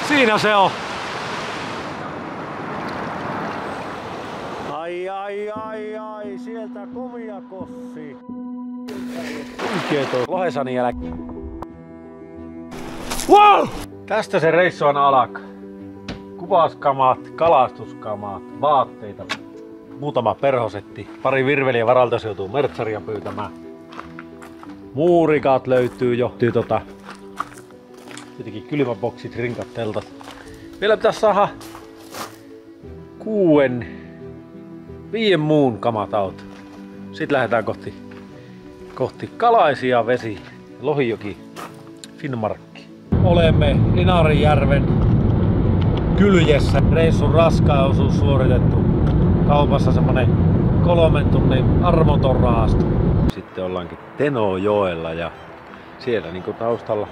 Siinä se on. Ai, sieltä komia kossi. Oikee toi lohesani jälkeen. Wow! Tästä se reissu on alkaa. Kuvauskamat, kalastuskamat, vaatteita, muutama perhosetti, pari virveliä varalta se joutuu mertsaria pyytämään. Muurikat löytyy jo. Jotenkin kylmäboksit, rinkat, teltat. Vielä pitäisi saada 5 muun kamat auto. Sitten lähdetään kohti Kalaisia vesi, Lohijoki, Finnmarkki. Olemme Inarijärven kyljessä. Reissun raskaan osuus suoritettu. Kaupassa semmonen 3 tunnin armoton raasto. Sitten ollaankin Tenojoella ja siellä niinku taustalla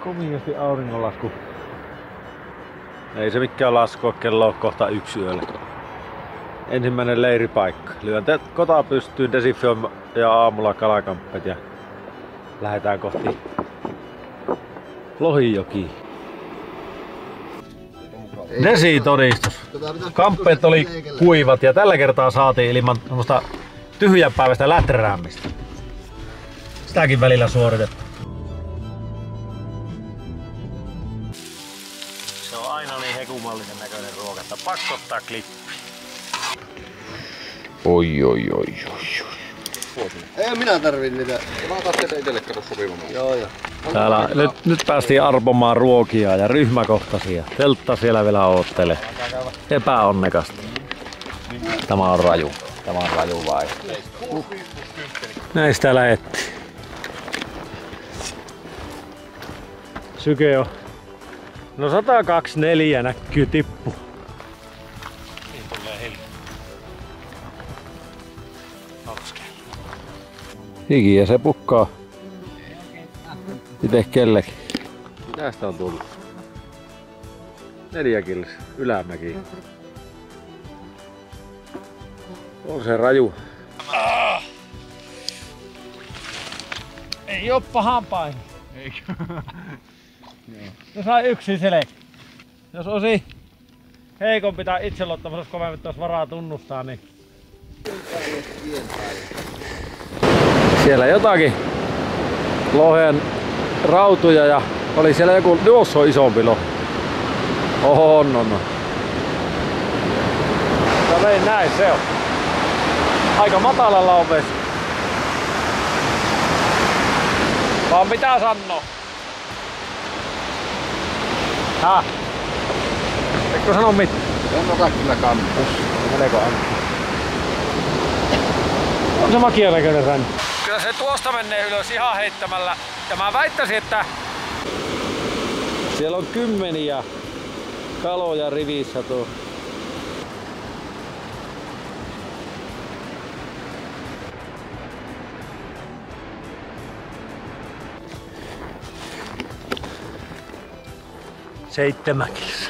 komiasti auringonlasku. Ei se mikään laskua, kello on kohta 1 yöllä. Ensimmäinen leiripaikka. Lyön kotaa pystyyn, desinfioin ja aamulla kalakamppeet ja lähdetään kohti Lohijoki. Desitodistus. Kamppeet oli kuivat ja tällä kertaa saatiin ilman semmoista tyhjänpäiväistä läträämistä. Sitäkin välillä suoritettu. Se on aina niin hekumallisen näköinen ruoka, että pakko ottaa klippi. Oi. Ei minä tarvin niitä. Mä otan teitä itselle kato sopimaan. Joo. Täällä nyt päästiin arpomaan ruokia ja ryhmäkohtaisia. Teltta siellä vielä oottelee. Epäonnekasta. Tämä on raju vai. Näistä lähettiin. Syke on. No 124 näkyy tippu. Niin tulee heli. Hikiä se pukkaa. Itse kellekin. Tästä on tullut 4 kilsa ylämäki. On se raju. Ei oo pahan paini. Eikö? Se sai yksin selkä. Jos osi heikompi tai itseluottamus kovemmin olisi varaa tunnustaa, niin siellä jotakin lohen rautuja ja oli siellä joku tuossa isompi lohi. Oho, no. No niin, näin se on. Aika matalalla on vesi. Vaan mitä sanoo? Häh? Eikö sano mitään? En ota kyllä kampus. Meneekö aina? On se makian näköinen ränni. Kyllä se tuosta menee ylös ihan heittämällä. Ja mä väittäisin, että siellä on 10 kaloja rivissä tuo. Seitsemän kilsa.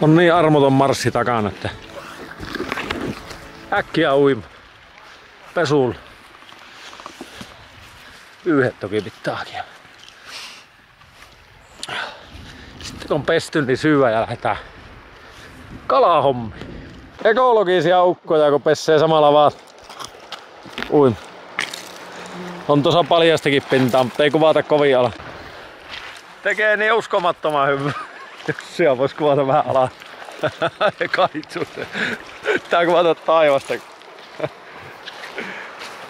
On niin armoton marssi takana, että äkkiä uima. Pesulla. Yhdet toki pitää hakea. Sitten kun on pesty, niin syvä ja lähdetään kalahommiin. Ekologisia ukkoja, kun pessee samalla vaan uima. On tuossa paljastakin pintaa, mutta ei kuvata kovin ala. Tekee niin uskomattoman hyvää. Jos siellä vois kuvata vähän alas. Kaitsu. Tää kuvata taivasta.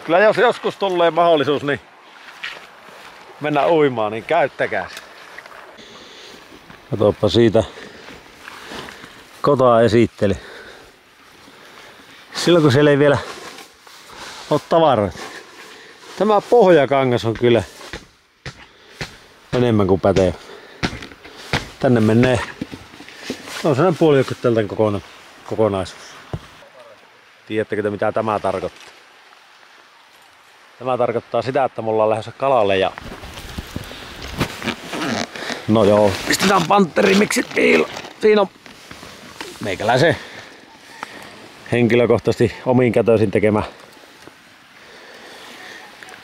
Kyllä jos joskus tulee mahdollisuus niin mennä uimaan, niin käyttäkää se. Katoppa siitä kotoa esitteli. Silloin kun siellä ei vielä ole tavaroita. Tämä pohjakangas on kyllä enemmän kuin pätee. Tänne menee. On sellainen puolijoukkoteltan kokonaisuus. Tiedättekö te mitä tämä tarkoittaa? Tämä tarkoittaa sitä, että me ollaan lähdössä kalalle ja no joo, pistetään pantterimiksit piiloon. Siinä on meikäläisen henkilökohtaisesti omiin kätöisin tekemä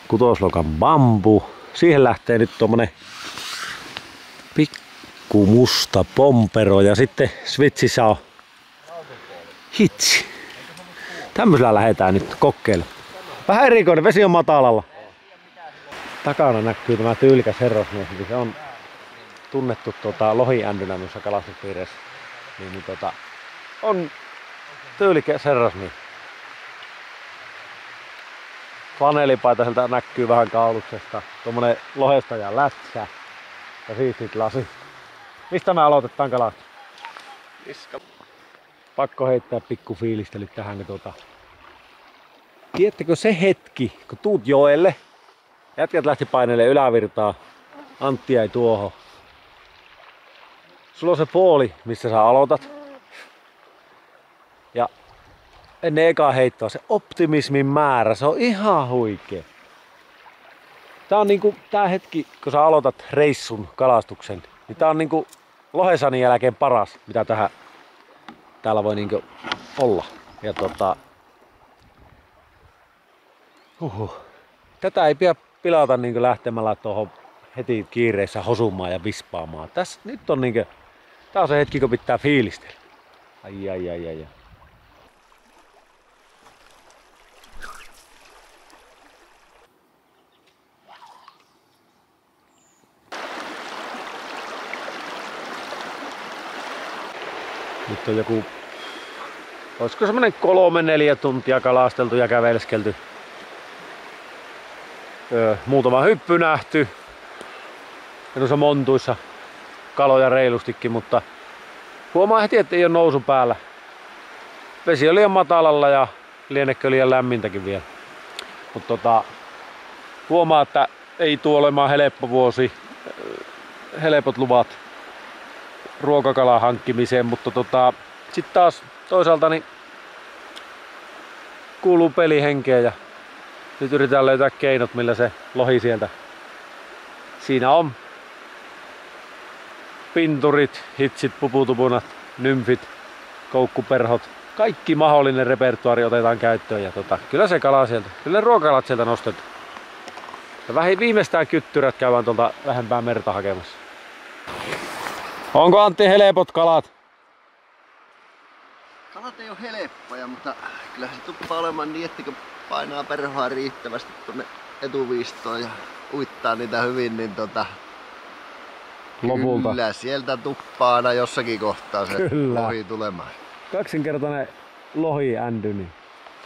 kutoslokan bambu. Siihen lähtee nyt tuommoinen pikku musta pompero ja sitten Svitsissä on hitsi. Tämmöisellä lähdetään nyt kokeilemaan. Vähän erikoinen, vesi on matalalla. Takana näkyy tämä tyylikäs herrasmies, se on tunnettu lohiändynä noissa kalastuspiireissä. On tyylikäs herrasmies. Flanelipaita sieltä näkyy vähän kauluksesta. Tuommoinen lohestajan lätsä ja siistit lasi. Mistä me aloitetaan kalastus? Pakko heittää pikku fiilistelyt tähän. Tiedättekö se hetki, kun tuut joelle, jätkät lähti painelemaan ylävirtaa, Antti jäi tuohon. Sulla on se pooli, missä sä aloitat. Ja ennen ekaa heittoa se optimismin määrä, se on ihan huikea. Tää on niinku tää hetki, kun sä aloitat reissun kalastuksen, niin tää on niinku lohesanin jälkeen paras, mitä täällä voi niinku olla. Ja tätä ei pidä pilata niinku lähtemällä tuohon heti kiireessä hosumaan ja vispaamaan. Tässä nyt on niinku, tää on se hetki, kun pitää fiilistellä. Ai. Nyt on joku, olisiko semmonen 3-4 tuntia kalasteltu ja kävelskelty. Muutama hyppy nähty. Ja noissa montuissa kaloja reilustikin, mutta huomaa heti, että ei ole nousu päällä. Vesi oli liian matalalla ja lienekö liian lämmintäkin vielä. Mutta huomaa, että ei tuo olemaan helppo vuosi. Helpot luvat ruokakalan hankkimiseen, mutta sitten taas toisaalta niin kuuluu pelihenkeä ja nyt yritetään löytää keinot, millä se lohi sieltä. Siinä on pinturit, hitsit, puputupunat, nymfit, koukkuperhot. Kaikki mahdollinen repertuaari otetaan käyttöön ja kyllä se kala sieltä, kyllä ne ruokakalat sieltä nostetaan. Ja viimeistään kyttyrät käydään tuolta lähempää merta hakemassa. Onko Antti helpot kalat? Kalat ei ole helppoja, mutta kyllähän se tuppaa olemaan niin, että kun painaa perhoa riittävästi tuonne etuviistoon ja uittaa niitä hyvin, niin lopulta. Kyllä sieltä tuppaa aina jossakin kohtaa se lohi tulemaan. Kaksinkertainen lohiändy, niin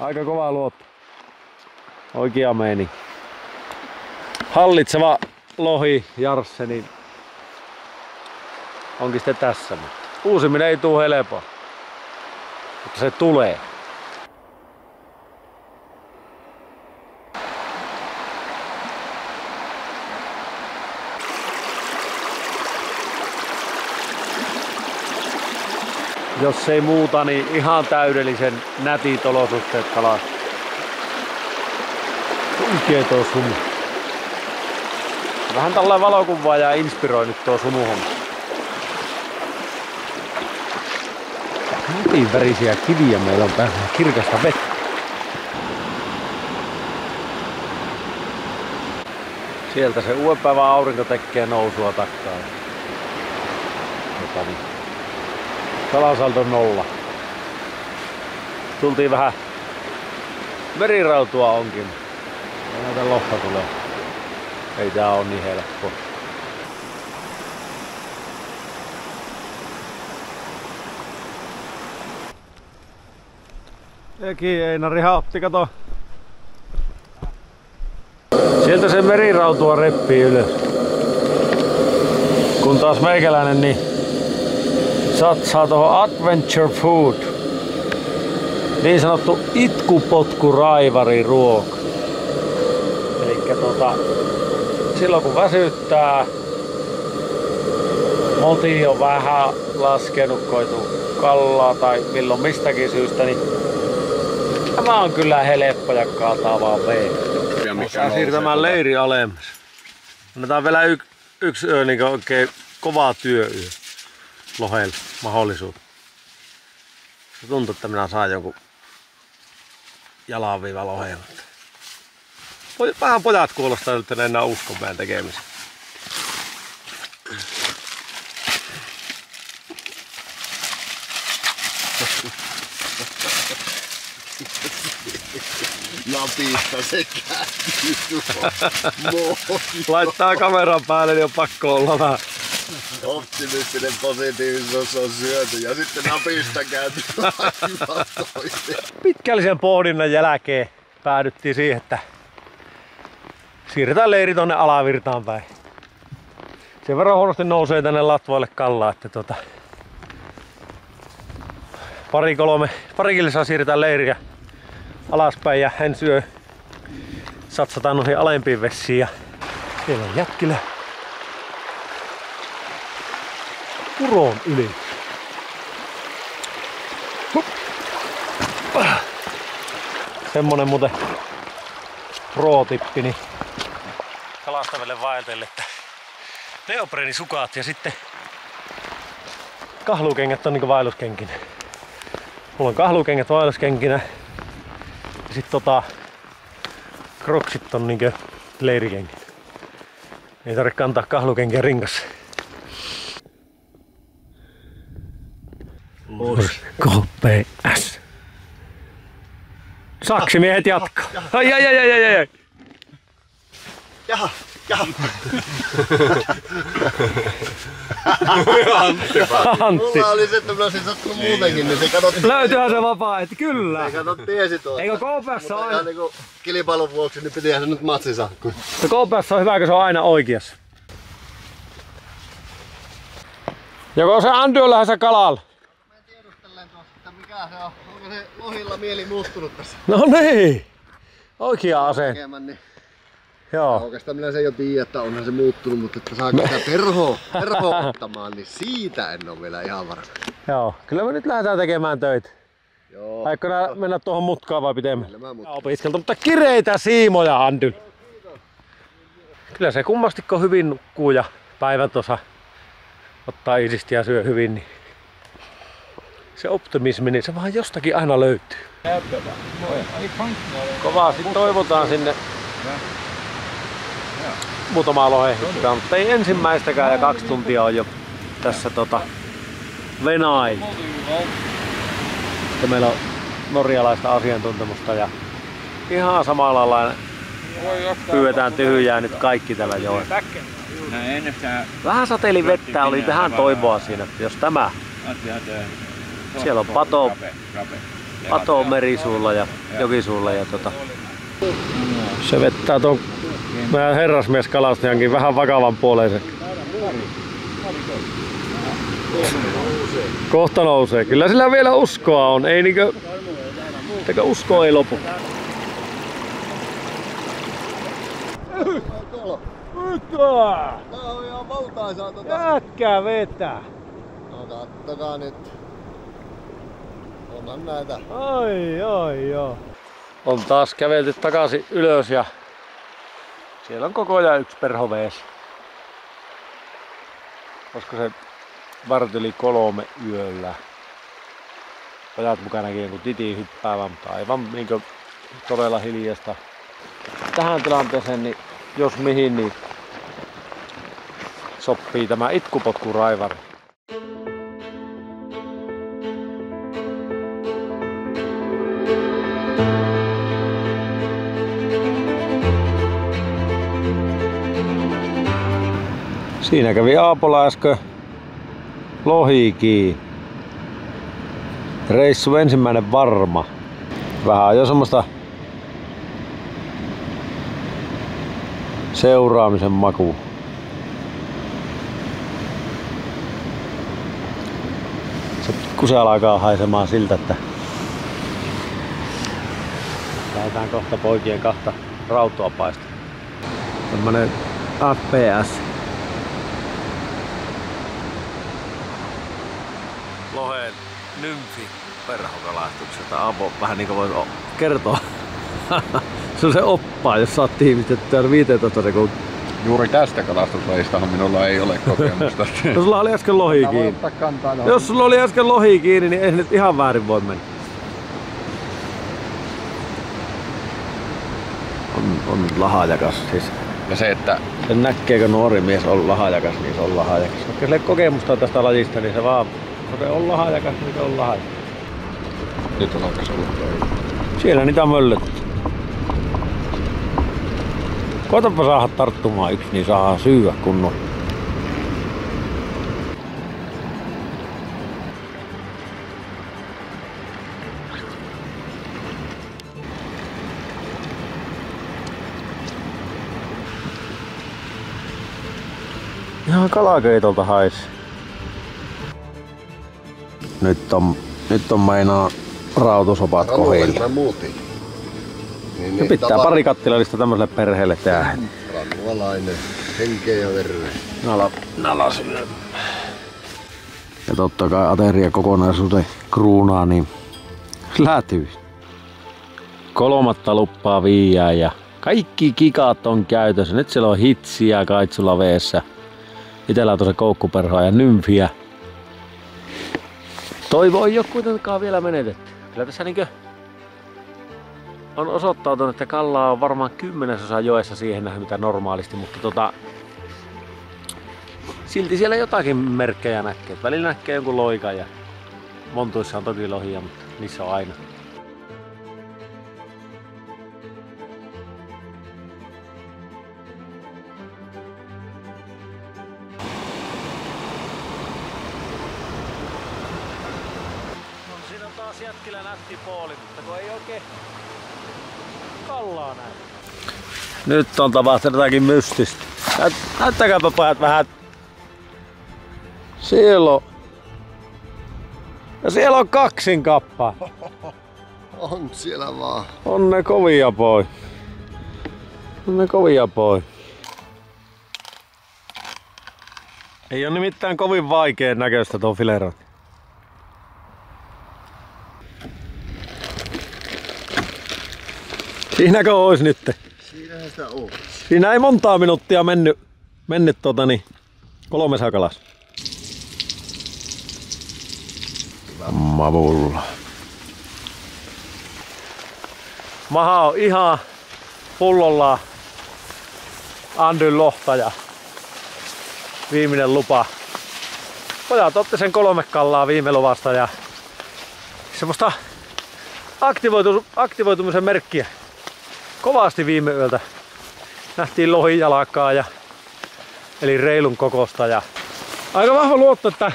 aika kova luotto. Oikea meini. Hallitseva lohi Jarsse, niin onkin sitten tässä. Uusiminen ei tule helpoa, mutta se tulee. Jos ei muuta, niin ihan täydellisen nätit olosuhteet kalaan. Oikee tuo sumu. Vähän tällainen valokuvaa ja inspiroi nyt tuo sumuhomma. Nätin värisiä kiviä meillä on päällä, kirkasta vettä. Sieltä se uuden päivän aurinko tekee nousua takkaan. Kalasaldo 0. Tultiin vähän merirautua onkin. Näitä lohta tulee. Ei tää on niin helppo. Eki Einari Hautti, kato. Sieltä se merirautua reppii ylös. Kun taas meikäläinen niin satsaa tuohon adventure food. Niin sanottu itkupotkuraivari ruoka. Elikkä silloin kun väsyttää, moti on vähän laskenut, koitu kallaa tai milloin mistäkin syystä, niin tämä on kyllä helppo ja kaataa vaan vee. Siirtämään leiri alemmas. Annetaan vielä yksi yö, niin oikein kova työyö lohelle mahdollisuus. Se tuntuu, että minä saan jonkun jalanviiva loheen. Vähän pojat kuulostaa, että ne enää usko meidän tekemiseen. napista se kääntyy. Moi. Laittaa kameran päälle, niin on pakko olla vähän. Optimistinen positiivisuus on syöty ja sitten napista kääntyy aivan toiseen. Pitkällisen pohdinnan jälkeen päädyttiin siihen, että siirretään leiri tonne alavirtaan päin. Sen verran huonosti nousee tänne latvoille kallaa, että pari kilsaa siirretään leiriä alaspäin ja ensi yö satsataan noihin alempiin vessiin ja siellä on jätkilä Puron yli. Semmonen muuten pro-tippi niin kalastaville vaeltajille, että neoprenisukat ja sitten kahlukengät on niinku vaelluskenkinä. Mulla on kahlukengät vaelluskenkinä ja sit kroksit on niinku leirikenkinä. Ei tarvitse kantaa kahlukenkiä rinkassa. KPS. Saksimiehet jatkaa. Ai. Jaha. Antti. Mulla oli se, että mä olisin sattunut muutenkin, niin se katsottiin. Löytyyhän se vapaa-ehti, kyllä. Se katsottiin esi tuolta. Eikö KPS on aina? Niinku kilpailun vuoksi, niin pitihän se nyt matsi saakku. KPS on hyvä, kun se on aina oikeassa. Joko se Andy on lähdössä kalalla? Mä tiedustelen tuossa, että mikä se on. Onko se lohilla mieli muuttunut tässä? No niin. Oikea ase. Niin. Joo. Oikeastaan minä sen jo tiedän, että onhan se muuttunut, mutta että saako sitä perhoa ottamaan, niin siitä en ole vielä ihan varma. Joo. Kyllä me nyt lähdetään tekemään töitä. Joo. Aikko mennä tuohon mutkaan vai pitemmän? Kyllä mä Opiskeltu, mutta kireitä siimoja, Andy. Kyllä se kummastikko hyvin nukkuu ja päivän tuossa ottaa isisti ja syö hyvin. Niin se optimismi, niin se vaan jostakin aina löytyy. Kovasti toivotaan sinne muutamaa lohehykkaa, mutta ei ensimmäistäkään ja 2 tuntia on jo tässä venailtu. Sitten meillä on norjalaista asiantuntemusta ja ihan samalla lailla pyydetään tyhjää nyt kaikki tällä joella. Vähän sateeli vettä, oli vähän toivoa siinä, että jos tämä. Siellä on pato merisuulla ja jokisuulla ja se vettää tuon meidän herrasmieskalastajankin vähän vakavan puoleisen. Kohta nousee. Kyllä sillä vielä uskoa on. Ei usko ei lopu. Tää on ihan valtaisaa Jätkää vetää. No kattokaa nyt. Onhan näitä. Ai. On taas kävelty takaisin ylös ja siellä on koko ajan 1 perho vees. Olisiko se 2:45 yöllä. Pojat mukanakin joku titi hyppäävä, mutta aivan niinkö todella hiljaista. Tähän tilanteeseen, niin jos mihin, niin sopii tämä itkupotkuraivari. Siinä kävi Aapola äsken lohikin. Reissu ensimmäinen varma. Vähän jo semmoista seuraamisen maku. Kun se alkaa haisemaan siltä, että lähdetään kohta poikien 2 rautoa paistaa. Tämmönen FPS. Lohen nymfi perhokalastuksesta. Aapo vähän niinku vois kertoa. Se on se oppaa, jos saat tiivistettyä 15 sekuntia. Juuri tästä kalastuslajistahan minulla ei ole kokemusta. No sulla oli äsken lohi kiinni. Jos sulla oli äsken lohi kiinni, niin ei nyt ihan väärin voi mennä. On lahajakas siis. Ja se, että Sen näkeekö nuori mies on lahajakas, niin se on lahajakas. Vaikka sille kokemusta tästä lajista, niin se vaan, kun se on lahajakas, niin se on lahajakas. nyt on alkas olla. Siellä niitä on möllötty. Koitapa saada tarttumaan yksi, niin saadaan syyä kunnon. Ihan kalakeitolta haisi. Nyt on meinaa rautusopat kohdilla. Mä muutin. Niin pitää pari kattilallista tämmöiselle perheelle tehdä. Ranualainen, henkeä ja verre. Nala syö. Ja totta kai ateria kokonaisuuden kruunaa, niin lätyy. 3. luppaa viiää ja kaikki kikat on käytössä. Nyt siellä on hitsiä kaitsulla veessä. Itellä on tuossa koukkuperhoa ja nymfiä. Toivo ei oo kuitenkaan vielä menetetty. Kyllä tässä niinkö on osoittautunut, että kallaa on varmaan 10% joessa siihen nähden mitä normaalisti, mutta silti siellä jotakin merkkejä näkee. Välillä näkee jonkun loikan ja montuissa on toki lohia, mutta niissä on aina. Siinä on taas jätkillä nätti pooli, mutta kun ei oikein kallaa näin. Nyt on tapahtunut jotakin mystistä. Näyttäkääpä pojat vähän. Siellä on kaksinkappaa. On siellä vaan. On ne kovia poi. Ei oo nimittäin kovin vaikeen näköistä tuo filerointi. Siinäkö ois nyt? Siinähän sitä on. Siinä ei montaa minuuttia mennyt 3 sakalas. Mavulla. Maha on ihan pullollaan Andyn lohta ja viimeinen lupa. Pojat otti sen 3 kallaa viime luvasta ja semmoista aktivoitumisen merkkiä. Kovasti viime yöltä nähtiin lohijalkaa ja eli reilun kokosta ja aika vahva luotto, että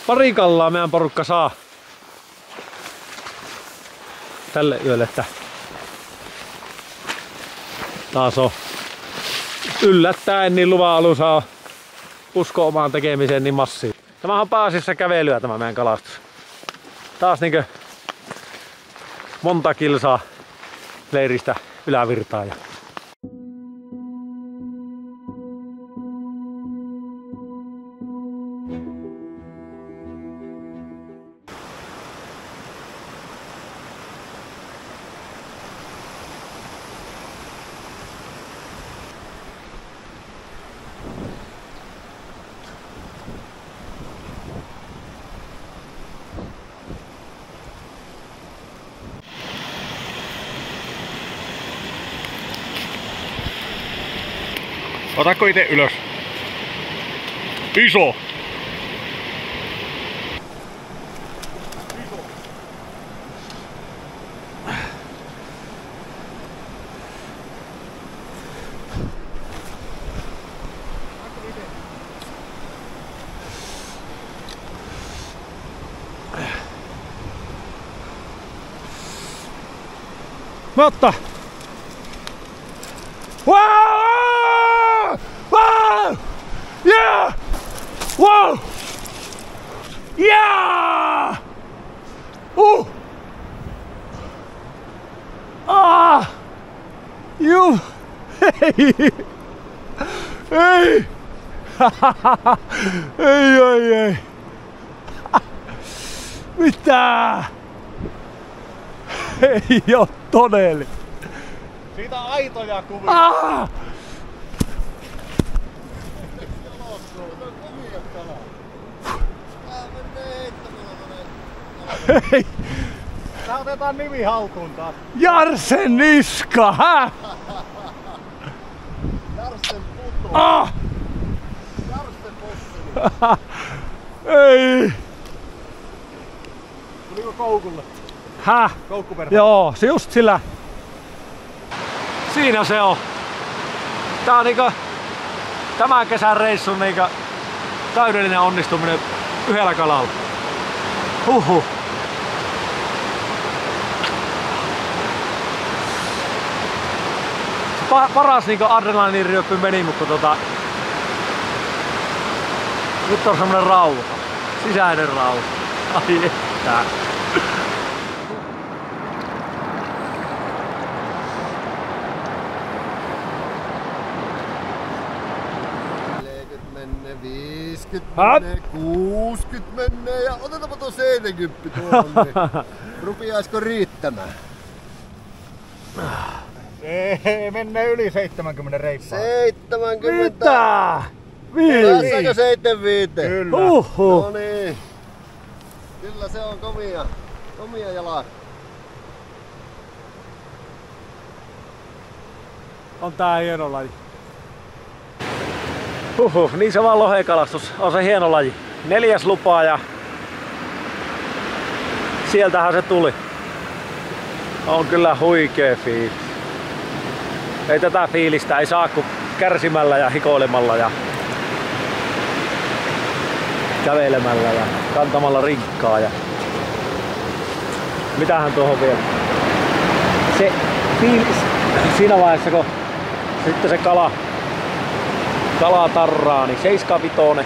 pari kallaa meidän porukka saa tälle yölle, että taas on yllättäen niin luvan alussa on usko omaan tekemiseen niin massiivinen. Tämähän on pääasiassa kävelyä tämä meidän kalastus. Taas niinkö monta kilsaa leiristä ylävirtaan. Otatko ite ylös? Iso! Mutta! Wow! Wow! Yeah! Wow! Yeah! Ah! You! Hey! Hey! Ei! Mitä? Ei oo todellinen. Siitä aitoja kuvia. Ah! Hei! Tää otetaan nimi haltuun taas. Jarsen niska, hä? Jarsten puto. Ah! Jarsten posseli. Ei! Tuliko koukulle? Häh? Koukkuperho. Joo, se just sillä. Siinä se on. Tää on niinku tämän kesän reissun niinku täydellinen onnistuminen yhdellä kalalla. Huhhuh. Paras niinku adrenaliiniryöppy meni, mutta nyt on semmonen rauha. Sisäinen rauha. Ai että. Menee 50 menee, 60 menee ja otetaanpa tuo 70 tuonne. Rupiaisiko riittämään? Ei, mennään yli 70 reippaan. 70. Mitä? Pääsääkö 75? Kyllä. No niin. Kyllä se on komia jalak. On tää hieno laji. Niin se vaan lohekalastus on se hieno laji. 4. lupa ja sieltähän se tuli. On kyllä huikee fiilis. Ei tätä fiilistä ei saa kuin kärsimällä ja hikoilemalla ja kävelemällä ja kantamalla rinkkaa ja mitähän tuohon vielä. Se fiilis siinä vaiheessa kun sitten se kala tarraa, niin 75,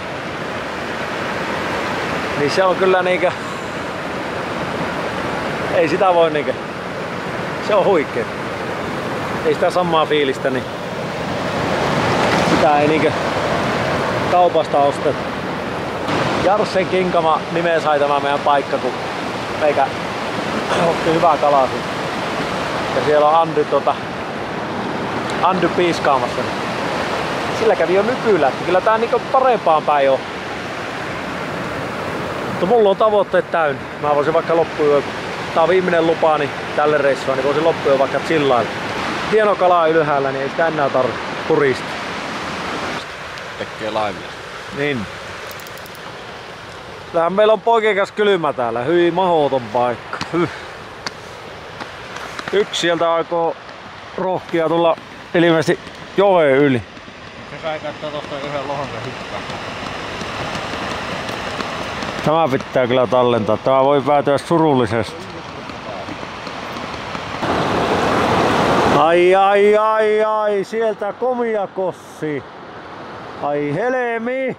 niin se on kyllä niinkö, ei sitä voi niinkö, se on huikea. Ei sitä samaa fiilistä, niin sitä ei niinkö kaupasta osteta. Jarssen Kinkama nimeä sai tämä meidän paikka, kun meikä otti hyvää kalaa siitä. Ja siellä on Andy piiskaamassa. Sillä kävi jo nykyllä, että kyllä tää niinku parempaan päin on. Mutta mulla on tavoitteet täynnä. Mä voisin vaikka loppuun, tää on viimeinen lupaani tälle reissuun, niin voisin loppuun vaikka chillailla. Hieno kala ylhäällä, niin ei sitä enää tarvitse purista. Tekee laivia. Niin. Tähän meillä on poikien kanssa kylmä täällä. Hyi mahoton paikka. Yksi sieltä aikoo rohkia tulla ilmeisesti joen yli. Se sai katsoa tosta yhden lohonsa hyppää. Tämä pitää kyllä tallentaa. Tämä voi päätyä surullisesti. Ai, sieltä komia kossi. Ai helemi.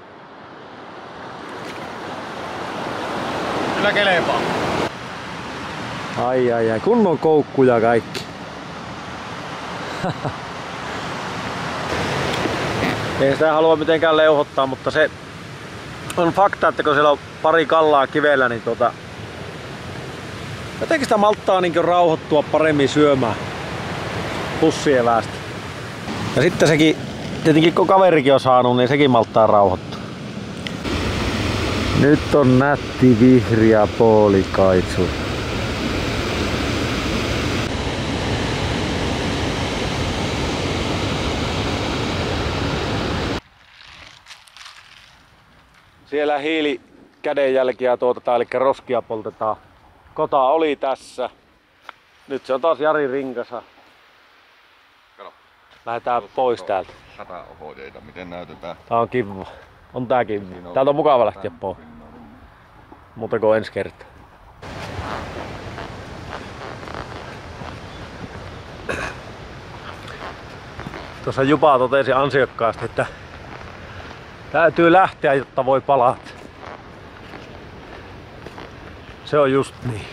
Kyllä kelepaa. Ai, kunnon koukkuja kaikki. Ei sitä halua mitenkään leuhottaa, mutta se on fakta, että kun siellä on pari kallaa kivellä, niin jotenkin sitä malttaa niin rauhoittua paremmin syömään pussievästä. Ja sitten sekin, tietenkin kun kaverikin on saanut, niin sekin malttaa rauhoittua. Nyt on nätti vihreä poolikaitsu. Siellä hiilikädenjälkiä tuotetaan, eli roskia poltetaan. Kota oli tässä. Nyt se on taas Jari rinkassa. Lähdetään pois täältä. 100 ohjeita, miten näytetään? Tää on kiva. On tää kiva. Täältä on mukava lähteä pois. Muuta kuin ensi kertaa. Tuossa Jupa totesi ansiokkaasti, että täytyy lähteä, jotta voi palata. Se on just niin.